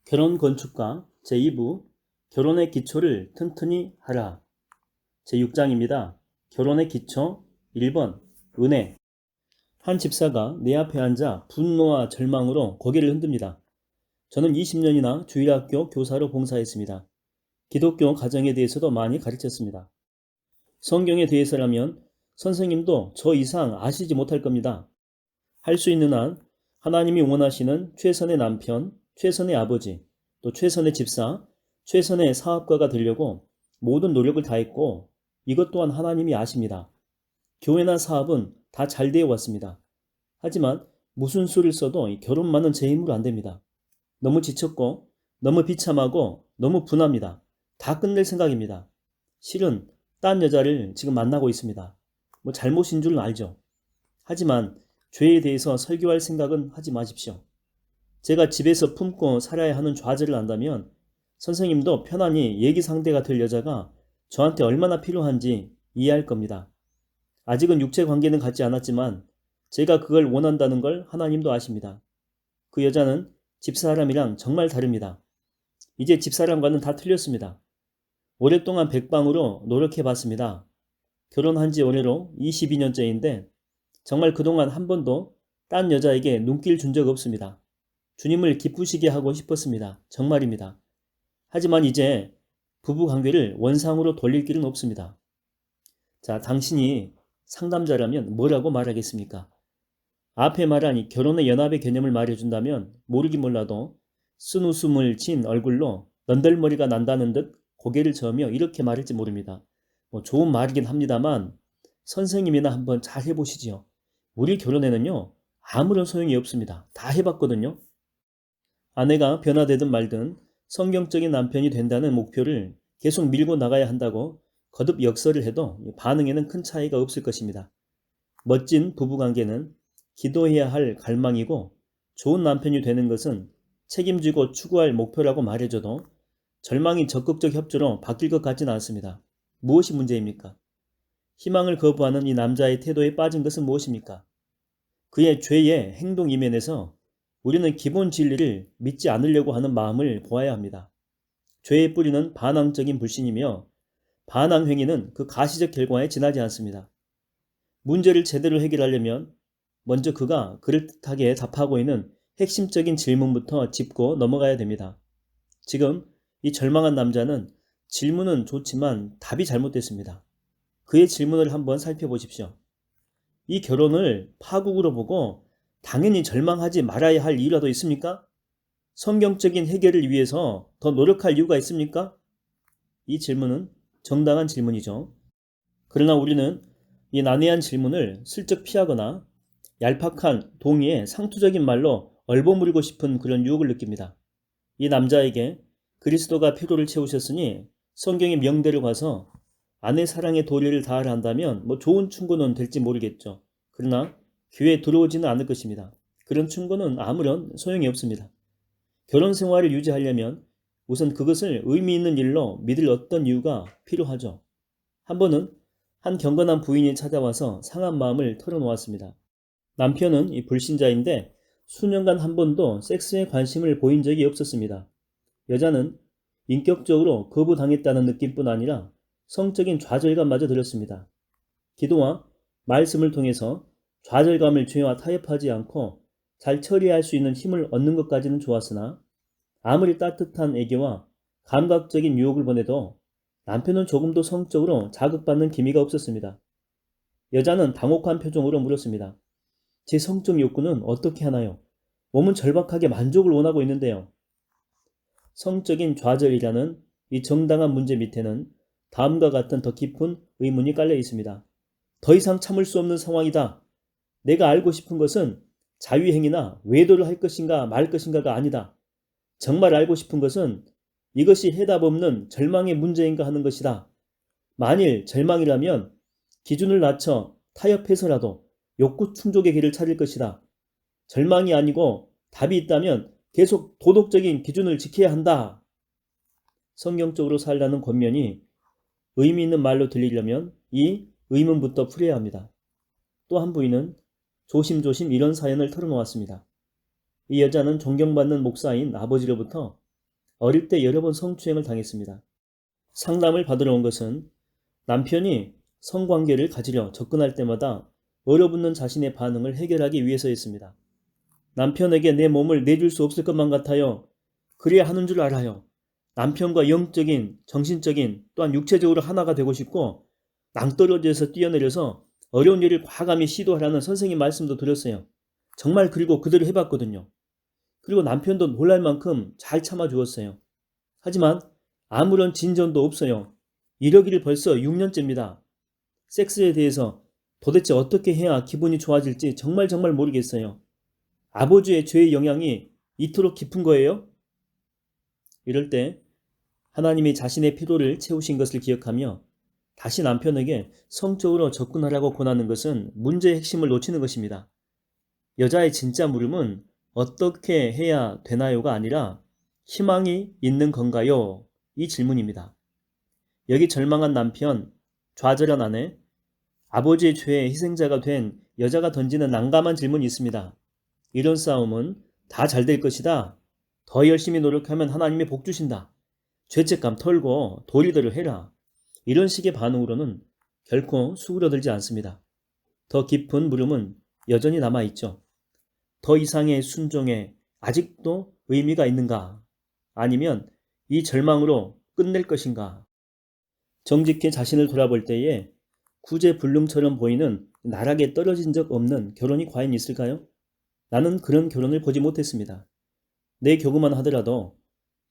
결혼 건축가 제2부 결혼의 기초를 튼튼히 하라. 제6장입니다. 결혼의 기초 1번 은혜. 한 집사가 내 앞에 앉아 분노와 절망으로 고개를 흔듭니다. 저는 20년이나 주일학교 교사로 봉사했습니다. 기독교 가정에 대해서도 많이 가르쳤습니다. 성경에 대해서라면 선생님도 저 이상 아시지 못할 겁니다. 할 수 있는 한 하나님이 원하시는 최선의 남편, 최선의 아버지, 또 최선의 집사, 최선의 사업가가 되려고 모든 노력을 다했고 이것 또한 하나님이 아십니다. 교회나 사업은 다 잘 되어 왔습니다. 하지만 무슨 수를 써도 결혼만은 제 힘으로 안 됩니다. 너무 지쳤고 너무 비참하고 너무 분합니다. 다 끝낼 생각입니다. 실은 딴 여자를 지금 만나고 있습니다. 잘못인 줄은 알죠. 하지만 죄에 대해서 설교할 생각은 하지 마십시오. 제가 집에서 품고 살아야 하는 좌절을 안다면 선생님도 편안히 얘기 상대가 될 여자가 저한테 얼마나 필요한지 이해할 겁니다. 아직은 육체 관계는 갖지 않았지만 제가 그걸 원한다는 걸 하나님도 아십니다. 그 여자는 집사람이랑 정말 다릅니다. 이제 집사람과는 다 틀렸습니다. 오랫동안 백방으로 노력해봤습니다. 결혼한 지 올해로 22년째인데 정말 그동안 한 번도 딴 여자에게 눈길 준 적 없습니다. 주님을 기쁘시게 하고 싶었습니다. 정말입니다. 하지만 이제 부부관계를 원상으로 돌릴 길은 없습니다. 자, 당신이 상담자라면 뭐라고 말하겠습니까? 앞에 말한 이 결혼의 연합의 개념을 말해준다면 모르긴 몰라도 쓴 웃음을 진 얼굴로 넌덜머리가 난다는 듯 고개를 저으며 이렇게 말할지 모릅니다. 좋은 말이긴 합니다만 선생님이나 한번 잘 해보시지요. 우리 결혼에는요 아무런 소용이 없습니다. 다 해봤거든요. 아내가 변화되든 말든 성경적인 남편이 된다는 목표를 계속 밀고 나가야 한다고 거듭 역설을 해도 반응에는 큰 차이가 없을 것입니다. 멋진 부부관계는 기도해야 할 갈망이고 좋은 남편이 되는 것은 책임지고 추구할 목표라고 말해줘도 절망이 적극적 협조로 바뀔 것 같지는 않습니다. 무엇이 문제입니까? 희망을 거부하는 이 남자의 태도에 빠진 것은 무엇입니까? 그의 죄의 행동 이면에서 우리는 기본 진리를 믿지 않으려고 하는 마음을 보아야 합니다. 죄의 뿌리는 반항적인 불신이며 반항 행위는 그 가시적 결과에 지나지 않습니다. 문제를 제대로 해결하려면 먼저 그가 그럴듯하게 답하고 있는 핵심적인 질문부터 짚고 넘어가야 됩니다. 지금 이 절망한 남자는 질문은 좋지만 답이 잘못됐습니다. 그의 질문을 한번 살펴보십시오. 이 결혼을 파국으로 보고 당연히 절망하지 말아야 할 이유라도 있습니까? 성경적인 해결을 위해서 더 노력할 이유가 있습니까? 이 질문은 정당한 질문이죠. 그러나 우리는 이 난해한 질문을 슬쩍 피하거나 얄팍한 동의에 상투적인 말로 얼버무리고 싶은 그런 유혹을 느낍니다. 이 남자에게 그리스도가 피로를 채우셨으니 성경의 명대로 가서 아내 사랑의 도리를 다하려 한다면 좋은 충고는 될지 모르겠죠. 그러나 교회에 들어오지는 않을 것입니다. 그런 충고는 아무런 소용이 없습니다. 결혼 생활을 유지하려면 우선 그것을 의미 있는 일로 믿을 어떤 이유가 필요하죠. 한 번은 한 경건한 부인이 찾아와서 상한 마음을 털어놓았습니다. 남편은 이 불신자인데 수년간 한 번도 섹스에 관심을 보인 적이 없었습니다. 여자는 인격적으로 거부당했다는 느낌뿐 아니라 성적인 좌절감마저 들었습니다. 기도와 말씀을 통해서 좌절감을 죄와 타협하지 않고 잘 처리할 수 있는 힘을 얻는 것까지는 좋았으나 아무리 따뜻한 애교와 감각적인 유혹을 보내도 남편은 조금도 성적으로 자극받는 기미가 없었습니다. 여자는 당혹한 표정으로 물었습니다. 제 성적 욕구는 어떻게 하나요? 몸은 절박하게 만족을 원하고 있는데요. 성적인 좌절이라는 이 정당한 문제 밑에는 다음과 같은 더 깊은 의문이 깔려 있습니다. 더 이상 참을 수 없는 상황이다. 내가 알고 싶은 것은 자위행위나 외도를 할 것인가 말 것인가가 아니다. 정말 알고 싶은 것은 이것이 해답 없는 절망의 문제인가 하는 것이다. 만일 절망이라면 기준을 낮춰 타협해서라도 욕구 충족의 길을 찾을 것이다. 절망이 아니고 답이 있다면 계속 도덕적인 기준을 지켜야 한다. 성경적으로 살라는 권면이 의미 있는 말로 들리려면 이 의문부터 풀어야 합니다. 또 한 부인은 조심조심 이런 사연을 털어놓았습니다. 이 여자는 존경받는 목사인 아버지로부터 어릴 때 여러 번 성추행을 당했습니다. 상담을 받으러 온 것은 남편이 성관계를 가지려 접근할 때마다 얼어붙는 자신의 반응을 해결하기 위해서였습니다. 남편에게 내 몸을 내줄 수 없을 것만 같아요. 그래야 하는 줄 알아요. 남편과 영적인, 정신적인, 또한 육체적으로 하나가 되고 싶고 낭떠러지에서 뛰어내려서 어려운 일을 과감히 시도하라는 선생님 말씀도 들었어요. 정말 그리고 그대로 해봤거든요. 그리고 남편도 놀랄 만큼 잘 참아주었어요. 하지만 아무런 진전도 없어요. 이러기를 벌써 6년째입니다. 섹스에 대해서 도대체 어떻게 해야 기분이 좋아질지 정말 모르겠어요. 아버지의 죄의 영향이 이토록 깊은 거예요? 이럴 때 하나님이 자신의 피로를 채우신 것을 기억하며 다시 남편에게 성적으로 접근하라고 권하는 것은 문제의 핵심을 놓치는 것입니다. 여자의 진짜 물음은 어떻게 해야 되나요가 아니라 희망이 있는 건가요? 이 질문입니다. 여기 절망한 남편, 좌절한 아내, 아버지의 죄의 희생자가 된 여자가 던지는 난감한 질문이 있습니다. 이런 싸움은 다 잘 될 것이다. 더 열심히 노력하면 하나님이 복 주신다. 죄책감 털고 도리대로 해라. 이런 식의 반응으로는 결코 수그러들지 않습니다. 더 깊은 물음은 여전히 남아있죠. 더 이상의 순종에 아직도 의미가 있는가? 아니면 이 절망으로 끝낼 것인가? 정직히 자신을 돌아볼 때에 구제불능처럼 보이는 나락에 떨어진 적 없는 결혼이 과연 있을까요? 나는 그런 결혼을 보지 못했습니다. 내 교구만 하더라도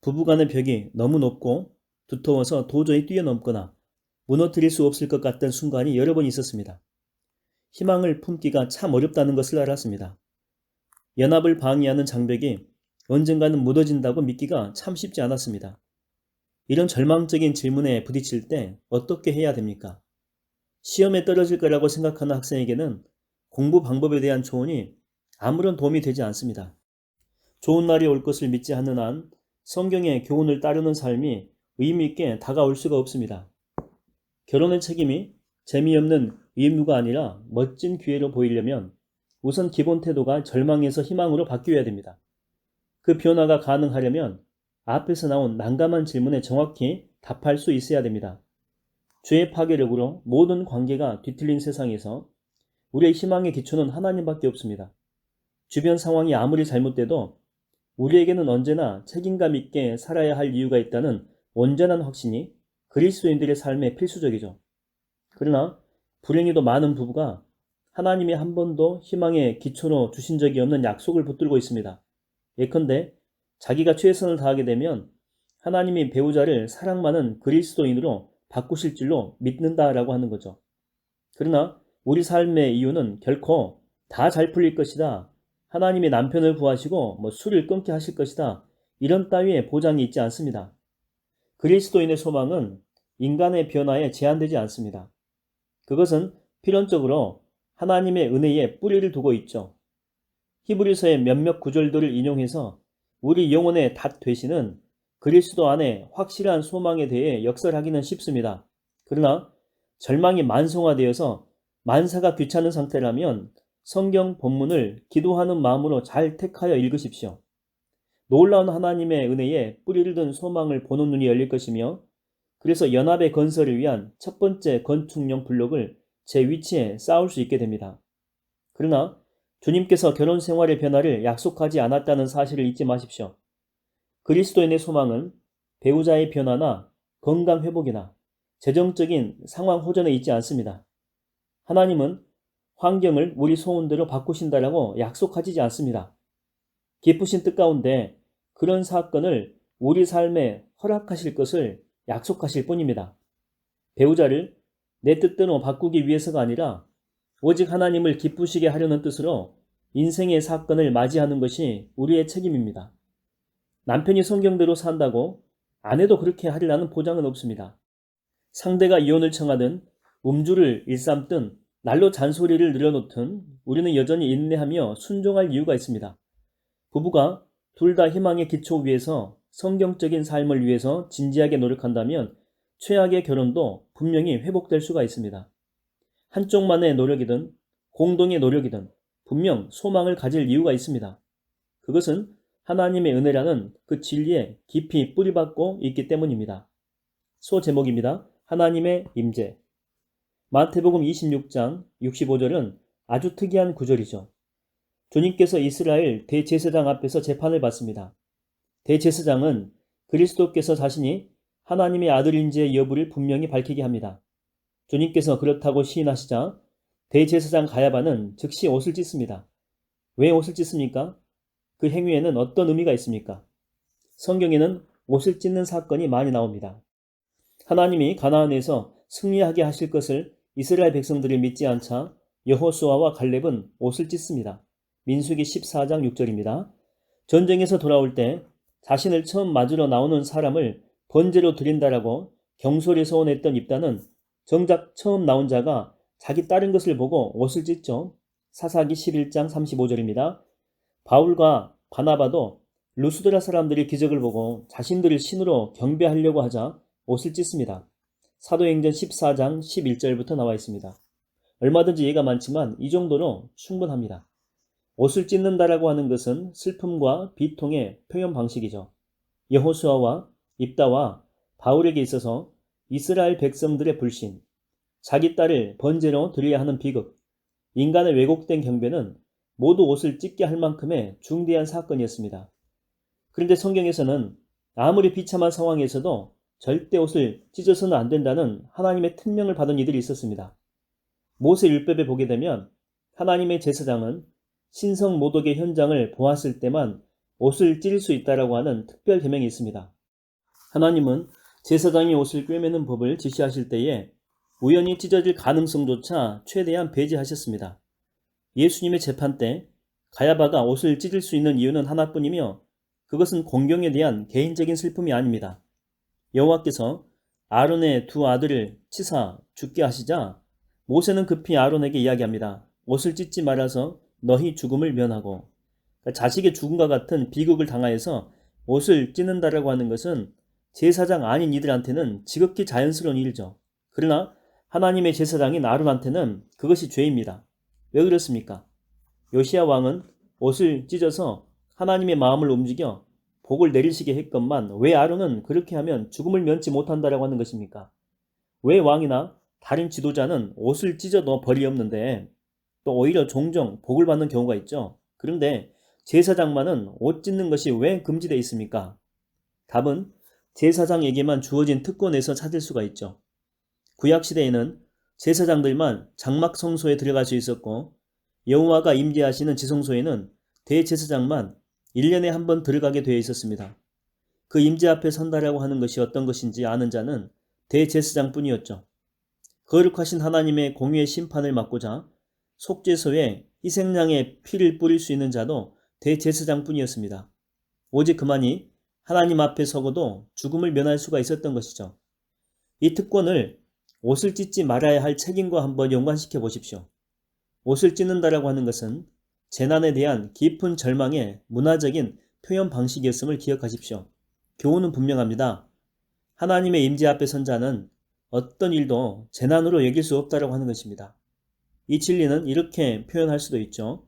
부부간의 벽이 너무 높고 두터워서 도저히 뛰어넘거나 무너뜨릴 수 없을 것 같던 순간이 여러 번 있었습니다. 희망을 품기가 참 어렵다는 것을 알았습니다. 연합을 방해하는 장벽이 언젠가는 무너진다고 믿기가 참 쉽지 않았습니다. 이런 절망적인 질문에 부딪힐 때 어떻게 해야 됩니까? 시험에 떨어질 거라고 생각하는 학생에게는 공부 방법에 대한 조언이 아무런 도움이 되지 않습니다. 좋은 날이 올 것을 믿지 않는 한 성경의 교훈을 따르는 삶이 의미 있게 다가올 수가 없습니다. 결혼의 책임이 재미없는 의무가 아니라 멋진 기회로 보이려면 우선 기본 태도가 절망에서 희망으로 바뀌어야 됩니다. 그 변화가 가능하려면 앞에서 나온 난감한 질문에 정확히 답할 수 있어야 됩니다. 죄의 파괴력으로 모든 관계가 뒤틀린 세상에서 우리의 희망의 기초는 하나님밖에 없습니다. 주변 상황이 아무리 잘못돼도 우리에게는 언제나 책임감 있게 살아야 할 이유가 있다는 온전한 확신이 그리스도인들의 삶에 필수적이죠. 그러나 불행히도 많은 부부가 하나님이 한 번도 희망의 기초로 주신 적이 없는 약속을 붙들고 있습니다. 예컨대 자기가 최선을 다하게 되면 하나님이 배우자를 사랑 많은 그리스도인으로 바꾸실 줄로 믿는다라고 하는 거죠. 그러나 우리 삶의 이유는 결코 다 잘 풀릴 것이다. 하나님이 남편을 구하시고 술을 끊게 하실 것이다. 이런 따위의 보장이 있지 않습니다. 그리스도인의 소망은 인간의 변화에 제한되지 않습니다. 그것은 필연적으로 하나님의 은혜에 뿌리를 두고 있죠. 히브리서의 몇몇 구절들을 인용해서 우리 영혼의 닷 되시는 그리스도 안에 확실한 소망에 대해 역설하기는 쉽습니다. 그러나 절망이 만성화되어서 만사가 귀찮은 상태라면 성경 본문을 기도하는 마음으로 잘 택하여 읽으십시오. 놀라운 하나님의 은혜에 뿌리를 둔 소망을 보는 눈이 열릴 것이며 그래서 연합의 건설을 위한 첫 번째 건축용 블록을 제 위치에 쌓을 수 있게 됩니다. 그러나 주님께서 결혼 생활의 변화를 약속하지 않았다는 사실을 잊지 마십시오. 그리스도인의 소망은 배우자의 변화나 건강 회복이나 재정적인 상황 호전에 있지 않습니다. 하나님은 환경을 우리 소원대로 바꾸신다라고 약속하지 않습니다. 기쁘신 뜻 가운데 그런 사건을 우리 삶에 허락하실 것을 약속하실 뿐입니다. 배우자를 내 뜻대로 바꾸기 위해서가 아니라 오직 하나님을 기쁘시게 하려는 뜻으로 인생의 사건을 맞이하는 것이 우리의 책임입니다. 남편이 성경대로 산다고 아내도 그렇게 하리라는 보장은 없습니다. 상대가 이혼을 청하든 음주를 일삼든 날로 잔소리를 늘어놓든 우리는 여전히 인내하며 순종할 이유가 있습니다. 부부가 둘 다 희망의 기초 위에서 성경적인 삶을 위해서 진지하게 노력한다면 최악의 결혼도 분명히 회복될 수가 있습니다. 한쪽만의 노력이든 공동의 노력이든 분명 소망을 가질 이유가 있습니다. 그것은 하나님의 은혜라는 그 진리에 깊이 뿌리박고 있기 때문입니다. 소제목입니다. 하나님의 임재. 마태복음 26장 65절은 아주 특이한 구절이죠. 주님께서 이스라엘 대제사장 앞에서 재판을 받습니다. 대제사장은 그리스도께서 자신이 하나님의 아들인지의 여부를 분명히 밝히게 합니다. 주님께서 그렇다고 시인하시자 대제사장 가야바는 즉시 옷을 찢습니다. 왜 옷을 찢습니까? 그 행위에는 어떤 의미가 있습니까? 성경에는 옷을 찢는 사건이 많이 나옵니다. 하나님이 가나안에서 승리하게 하실 것을 이스라엘 백성들이 믿지 않자 여호수아와 갈렙은 옷을 찢습니다. 민수기 14장 6절입니다. 전쟁에서 돌아올 때 자신을 처음 맞으러 나오는 사람을 번제로 드린다라고 경솔히 서원했던 입단은 정작 처음 나온 자가 자기 다른 것을 보고 옷을 찢죠. 사사기 11장 35절입니다. 바울과 바나바도 루스드라 사람들이 기적을 보고 자신들을 신으로 경배하려고 하자 옷을 찢습니다. 사도행전 14장 11절부터 나와 있습니다. 얼마든지 예가 많지만 이 정도로 충분합니다. 옷을 찢는다라고 하는 것은 슬픔과 비통의 표현 방식이죠. 여호수아와 입다와 바울에게 있어서 이스라엘 백성들의 불신, 자기 딸을 번제로 드려야 하는 비극, 인간의 왜곡된 경배는 모두 옷을 찢게 할 만큼의 중대한 사건이었습니다. 그런데 성경에서는 아무리 비참한 상황에서도 절대 옷을 찢어서는 안 된다는 하나님의 특명을 받은 이들이 있었습니다. 모세율법에 보게 되면 하나님의 제사장은 신성 모독의 현장을 보았을 때만 옷을 찢을 수 있다라고 하는 특별 계명이 있습니다. 하나님은 제사장이 옷을 꿰매는 법을 지시하실 때에 우연히 찢어질 가능성조차 최대한 배제하셨습니다. 예수님의 재판 때 가야바가 옷을 찢을 수 있는 이유는 하나뿐이며 그것은 공경에 대한 개인적인 슬픔이 아닙니다. 여호와께서 아론의 두 아들을 치사 죽게 하시자 모세는 급히 아론에게 이야기합니다. 옷을 찢지 말아서 너희 죽음을 면하고. 자식의 죽음과 같은 비극을 당하여서 옷을 찢는다라고 하는 것은 제사장 아닌 이들한테는 지극히 자연스러운 일이죠. 그러나 하나님의 제사장인 아론한테는 그것이 죄입니다. 왜 그렇습니까? 요시야 왕은 옷을 찢어서 하나님의 마음을 움직여 복을 내리시게 했건만 왜 아론은 그렇게 하면 죽음을 면치 못한다라고 하는 것입니까? 왜 왕이나 다른 지도자는 옷을 찢어도 벌이 없는데 또 오히려 종종 복을 받는 경우가 있죠. 그런데 제사장만은 옷 찢는 것이 왜 금지되어 있습니까? 답은 제사장에게만 주어진 특권에서 찾을 수가 있죠. 구약시대에는 제사장들만 장막 성소에 들어갈 수 있었고 여호와가 임재하시는 지성소에는 대제사장만 1년에 한 번 들어가게 되어 있었습니다. 그 임재 앞에 선다라고 하는 것이 어떤 것인지 아는 자는 대제사장뿐이었죠. 거룩하신 하나님의 공의의 심판을 막고자 속죄소에 희생양의 피를 뿌릴 수 있는 자도 대제사장뿐이었습니다. 오직 그만이 하나님 앞에 서고도 죽음을 면할 수가 있었던 것이죠. 이 특권을 옷을 찢지 말아야 할 책임과 한번 연관시켜 보십시오. 옷을 찢는다라고 하는 것은 재난에 대한 깊은 절망의 문화적인 표현 방식이었음을 기억하십시오. 교훈은 분명합니다. 하나님의 임재 앞에 선 자는 어떤 일도 재난으로 여길 수 없다라고 하는 것입니다. 이 진리는 이렇게 표현할 수도 있죠.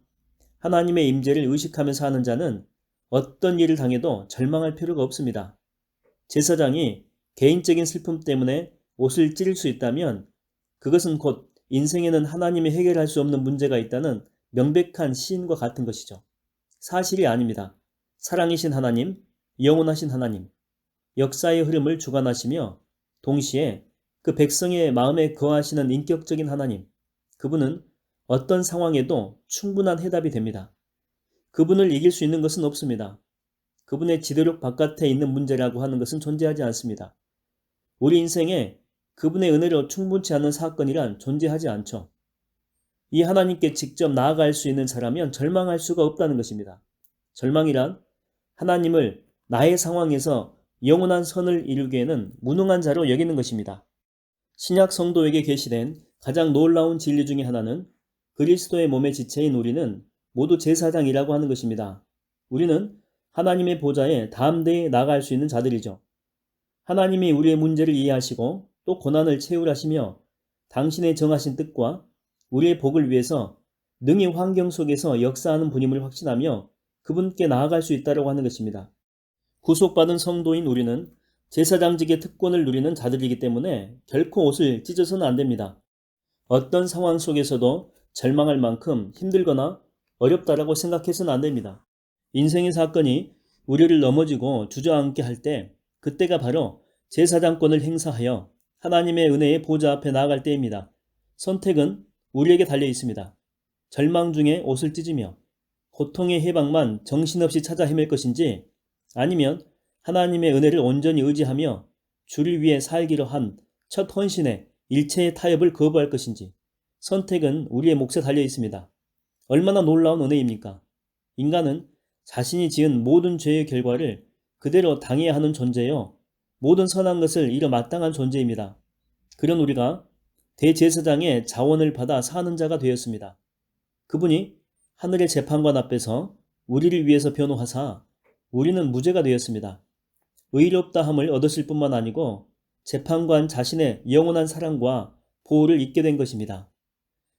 하나님의 임재를 의식하면서 하는 자는 어떤 일을 당해도 절망할 필요가 없습니다. 제사장이 개인적인 슬픔 때문에 옷을 찢을 수 있다면 그것은 곧 인생에는 하나님이 해결할 수 없는 문제가 있다는 명백한 시인과 같은 것이죠. 사실이 아닙니다. 사랑이신 하나님, 영원하신 하나님, 역사의 흐름을 주관하시며 동시에 그 백성의 마음에 거하시는 인격적인 하나님, 그분은 어떤 상황에도 충분한 해답이 됩니다. 그분을 이길 수 있는 것은 없습니다. 그분의 지도력 바깥에 있는 문제라고 하는 것은 존재하지 않습니다. 우리 인생에 그분의 은혜로 충분치 않은 사건이란 존재하지 않죠. 이 하나님께 직접 나아갈 수 있는 자라면 절망할 수가 없다는 것입니다. 절망이란 하나님을 나의 상황에서 영원한 선을 이루기에는 무능한 자로 여기는 것입니다. 신약 성도에게 계시된 가장 놀라운 진리 중의 하나는 그리스도의 몸의 지체인 우리는 모두 제사장이라고 하는 것입니다. 우리는 하나님의 보좌에 담대히 나아갈 수 있는 자들이죠. 하나님이 우리의 문제를 이해하시고 또 고난을 채울하시며 당신의 정하신 뜻과 우리의 복을 위해서 능히 환경 속에서 역사하는 분임을 확신하며 그분께 나아갈 수 있다고 하는 것입니다. 구속받은 성도인 우리는 제사장직의 특권을 누리는 자들이기 때문에 결코 옷을 찢어서는 안 됩니다. 어떤 상황 속에서도 절망할 만큼 힘들거나 어렵다라고 생각해서는 안 됩니다. 인생의 사건이 우리를 넘어지고 주저앉게 할 때 그때가 바로 제사장권을 행사하여 하나님의 은혜의 보좌 앞에 나아갈 때입니다. 선택은 우리에게 달려 있습니다. 절망 중에 옷을 찢으며 고통의 해방만 정신없이 찾아 헤맬 것인지 아니면 하나님의 은혜를 온전히 의지하며 주를 위해 살기로 한 첫 헌신에 일체의 타협을 거부할 것인지 선택은 우리의 몫에 달려 있습니다. 얼마나 놀라운 은혜입니까? 인간은 자신이 지은 모든 죄의 결과를 그대로 당해야 하는 존재요. 모든 선한 것을 이뤄 마땅한 존재입니다. 그런 우리가 대제사장의 자원을 받아 사는 자가 되었습니다. 그분이 하늘의 재판관 앞에서 우리를 위해서 변호하사 우리는 무죄가 되었습니다. 의롭다함을 얻었을 뿐만 아니고 재판관 자신의 영원한 사랑과 보호를 잊게 된 것입니다.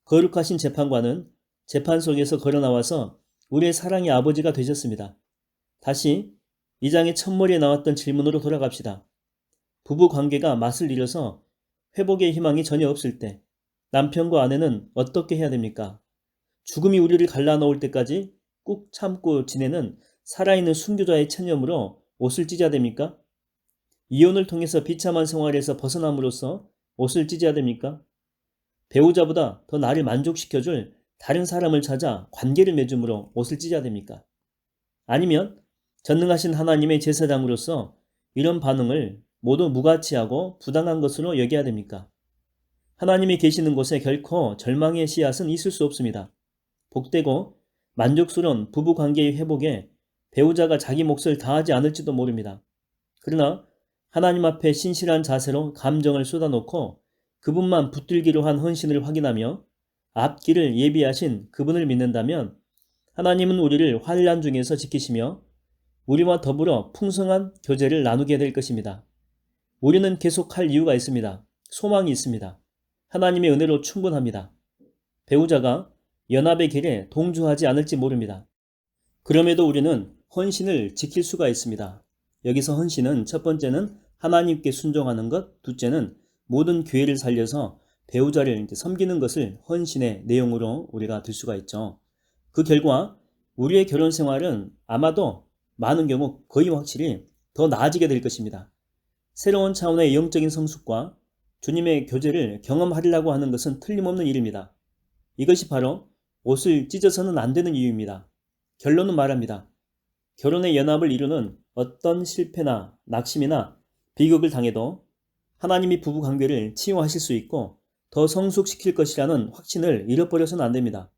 거룩하신 재판관은 재판 속에서 걸어나와서 우리의 사랑의 아버지가 되셨습니다. 다시 이 장의 첫머리에 나왔던 질문으로 돌아갑시다. 부부 관계가 맛을 잃어서 회복의 희망이 전혀 없을 때 남편과 아내는 어떻게 해야 됩니까? 죽음이 우리를 갈라놓을 때까지 꾹 참고 지내는 살아있는 순교자의 체념으로 옷을 찢어야 됩니까? 이혼을 통해서 비참한 생활에서 벗어남으로써 옷을 찢어야 됩니까? 배우자보다 더 나를 만족시켜줄 다른 사람을 찾아 관계를 맺음으로 옷을 찢어야 됩니까? 아니면 전능하신 하나님의 제사장으로서 이런 반응을 모두 무가치하고 부당한 것으로 여겨야 됩니까? 하나님이 계시는 곳에 결코 절망의 씨앗은 있을 수 없습니다. 복되고 만족스러운 부부관계의 회복에 배우자가 자기 몫을 다하지 않을지도 모릅니다. 그러나 하나님 앞에 신실한 자세로 감정을 쏟아놓고 그분만 붙들기로 한 헌신을 확인하며 앞길을 예비하신 그분을 믿는다면 하나님은 우리를 환난 중에서 지키시며 우리와 더불어 풍성한 교제를 나누게 될 것입니다. 우리는 계속할 이유가 있습니다. 소망이 있습니다. 하나님의 은혜로 충분합니다. 배우자가 연합의 길에 동조하지 않을지 모릅니다. 그럼에도 우리는 헌신을 지킬 수가 있습니다. 여기서 헌신은 첫 번째는 하나님께 순종하는 것, 둘째는 모든 교회를 살려서 배우자를 섬기는 것을 헌신의 내용으로 우리가 들 수가 있죠. 그 결과 우리의 결혼 생활은 아마도 많은 경우 거의 확실히 더 나아지게 될 것입니다. 새로운 차원의 영적인 성숙과 주님의 교제를 경험하려고 하는 것은 틀림없는 일입니다. 이것이 바로 옷을 찢어서는 안 되는 이유입니다. 결론은 말합니다. 결혼의 연합을 이루는 어떤 실패나 낙심이나 비극을 당해도 하나님이 부부 관계를 치유하실 수 있고 더 성숙시킬 것이라는 확신을 잃어버려서는 안 됩니다.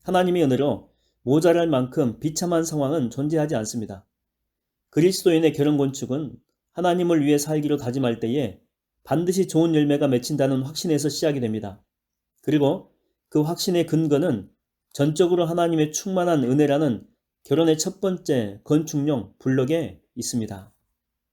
하나님의 은혜로 모자랄 만큼 비참한 상황은 존재하지 않습니다. 그리스도인의 결혼 건축은 하나님을 위해 살기로 다짐할 때에 반드시 좋은 열매가 맺힌다는 확신에서 시작이 됩니다. 그리고 그 확신의 근거는 전적으로 하나님의 충만한 은혜라는 결혼의 첫 번째 건축용 블록에 있습니다.